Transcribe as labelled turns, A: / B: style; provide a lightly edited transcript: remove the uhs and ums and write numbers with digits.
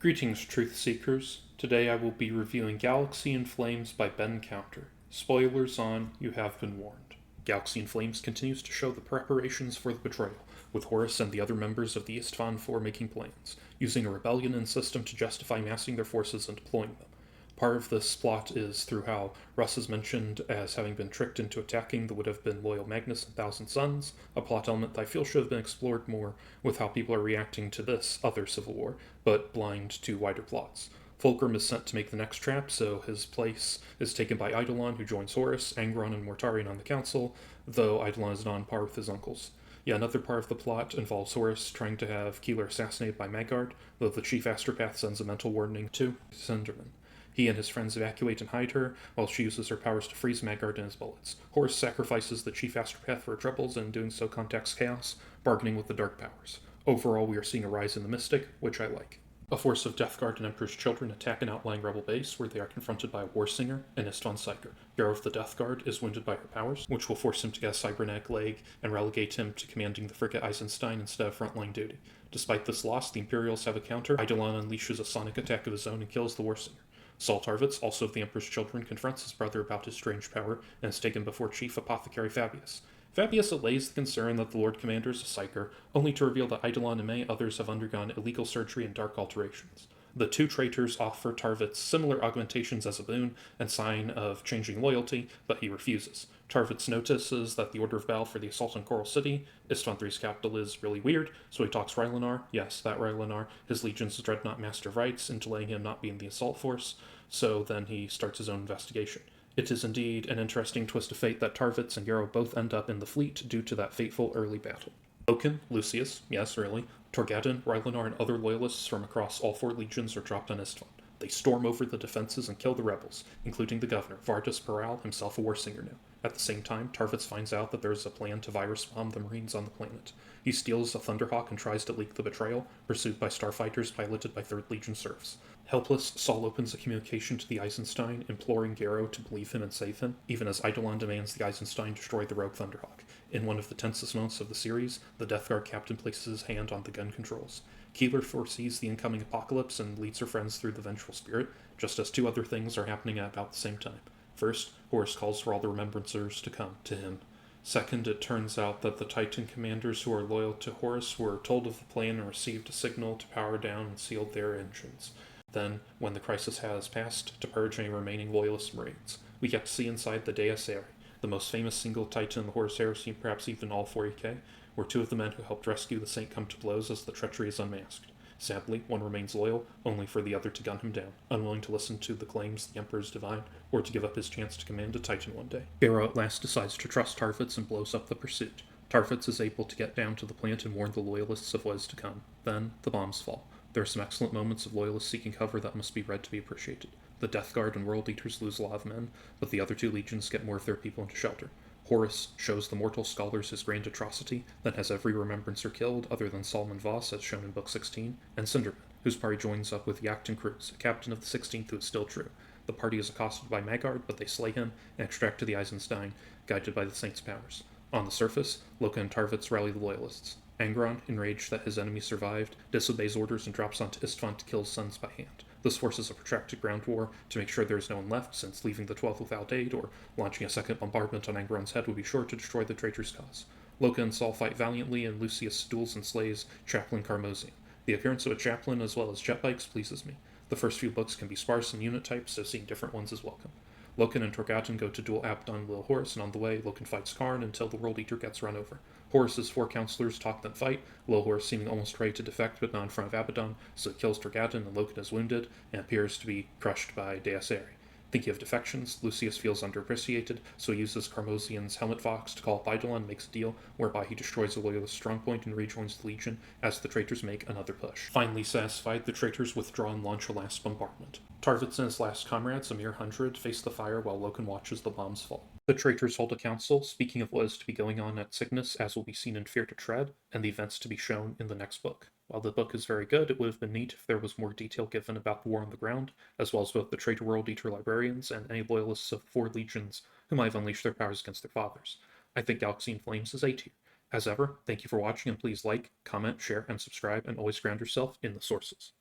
A: Greetings, Truth Seekers. Today I will be reviewing Galaxy in Flames by Ben Counter. Spoilers on You Have Been Warned. Galaxy in Flames continues to show the preparations for the betrayal, with Horus and the other members of the Istvan Four making plans, using a rebellion and system to justify massing their forces and deploying them. Part of this plot is through how Russ is mentioned as having been tricked into attacking the would have been loyal Magnus and Thousand Suns, a plot element that I feel should have been explored more with how people are reacting to this other civil war, but blind to wider plots. Fulcrum is sent to make the next trap, so his place is taken by Eidolon, who joins Horus, Angron, and Mortarion on the council, though Eidolon is not on par with his uncles. Yet another part of the plot involves Horus trying to have Keeler assassinated by Magard, though the chief astropath sends a mental warning to Sinderman. He and his friends evacuate and hide her, while she uses her powers to freeze Magard and his bullets. Horus sacrifices the chief astropath for her troubles, and in doing so contacts Chaos, bargaining with the dark powers. Overall, we are seeing a rise in the Mystic, which I like. A force of Death Guard and Emperor's Children attack an outlying rebel base, where they are confronted by a War Singer and Istvan Psyker. Garrow of the Death Guard is wounded by her powers, which will force him to get a cybernetic leg and relegate him to commanding the frigate Eisenstein instead of frontline duty. Despite this loss, the Imperials have a counter. Eidolon unleashes a sonic attack of his own and kills the War Singer. Saul Tarvitz, also of the Emperor's Children, confronts his brother about his strange power and is taken before Chief Apothecary Fabius. Fabius allays the concern that the Lord Commander is a psyker, only to reveal that Eidolon and many others have undergone illegal surgery and dark alterations. The two traitors offer Tarvitz similar augmentations as a boon and sign of changing loyalty, but he refuses. Tarvitz notices that the order of battle for the assault on Coral City, Istvan III's capital, is really weird, so he talks Rylanar, yes, that Rylanar, his legion's dreadnought Master of Rites, into letting him not be in the assault force, so then he starts his own investigation. It is indeed an interesting twist of fate that Tarvitz and Yarrow both end up in the fleet due to that fateful early battle. Loken, Lucius, yes, really, Torgadon, Rylanar, and other loyalists from across all four legions are dropped on Istvan. They storm over the defenses and kill the rebels, including the governor, Vardis Peral, himself a War Singer now. At the same time, Tarvitz finds out that there is a plan to virus bomb the Marines on the planet. He steals a Thunderhawk and tries to leak the betrayal, pursued by starfighters piloted by 3rd Legion serfs. Helpless, Saul opens a communication to the Eisenstein, imploring Garrow to believe him and save him, even as Eidolon demands the Eisenstein destroy the rogue Thunderhawk. In one of the tensest moments of the series, the Death Guard captain places his hand on the gun controls. Keeler foresees the incoming apocalypse and leads her friends through the vengeful spirit, just as two other things are happening at about the same time. First, Horus calls for all the remembrancers to come to him. Second, it turns out that the Titan commanders who are loyal to Horus were told of the plan and received a signal to power down and seal their engines. Then, when the crisis has passed, to purge any remaining loyalist Marines. We get to see inside the Deus Irae, the most famous single Titan in the Horus Heresy, perhaps even all 40k, where two of the men who helped rescue the Saint come to blows as the treachery is unmasked. Sadly, one remains loyal, only for the other to gun him down, unwilling to listen to the claims the Emperor is divine, or to give up his chance to command a Titan one day. Garrow at last decides to trust Tarvitz and blows up the pursuit. Tarvitz is able to get down to the plant and warn the loyalists of what is to come. Then, the bombs fall. There are some excellent moments of loyalists seeking cover that must be read to be appreciated. The Death Guard and World Eaters lose a lot of men, but the other two legions get more of their people into shelter. Horus shows the mortal scholars his grand atrocity, then has every remembrancer killed other than Solomon Voss, as shown in Book 16, and Sinderman, whose party joins up with Yakton Cruz, a captain of the 16th who is still true. The party is accosted by Magard, but they slay him and extract to the Eisenstein, guided by the Saint's powers. On the surface, Loka and Tarvitz rally the loyalists. Angron, enraged that his enemy survived, disobeys orders and drops onto Istvan to kill his sons by hand. This forces a protracted ground war to make sure there is no one left, since leaving the 12th without aid or launching a second bombardment on Angron's head would be sure to destroy the traitor's cause. Loka and Saul fight valiantly, and Lucius duels and slays Chaplain Carmosian. The appearance of a chaplain as well as jet bikes pleases me. The first few books can be sparse in unit types, so seeing different ones is welcome. Loken and Torgadon go to duel Abaddon Lil Horus, and on the way, Loken fights Karn until the World Eater gets run over. Horus's 4 counselors talk then fight, Lil Horus seeming almost ready to defect but not in front of Abaddon, so it kills Torgadon and Loken is wounded and appears to be crushed by Deus Irae. Thinking of defections, Lucius feels underappreciated, so he uses Carmosian's Helmet Fox to call up Eidolon and makes a deal whereby he destroys a loyalist strongpoint and rejoins the Legion as the traitors make another push. Finally satisfied, the traitors withdraw and launch a last bombardment. Tarvitz and his last comrades, a mere 100, face the fire while Loken watches the bombs fall. The traitors hold a council, speaking of what is to be going on at Cygnus, as will be seen in Fear to Tread, and the events to be shown in the next book. While the book is very good, it would have been neat if there was more detail given about the war on the ground, as well as both the traitor World Eater librarians and any loyalists of the 4 legions who might have unleashed their powers against their fathers. I think Galaxy in Flames is A tier. As ever, thank you for watching, and please like, comment, share, and subscribe, and always ground yourself in the sources.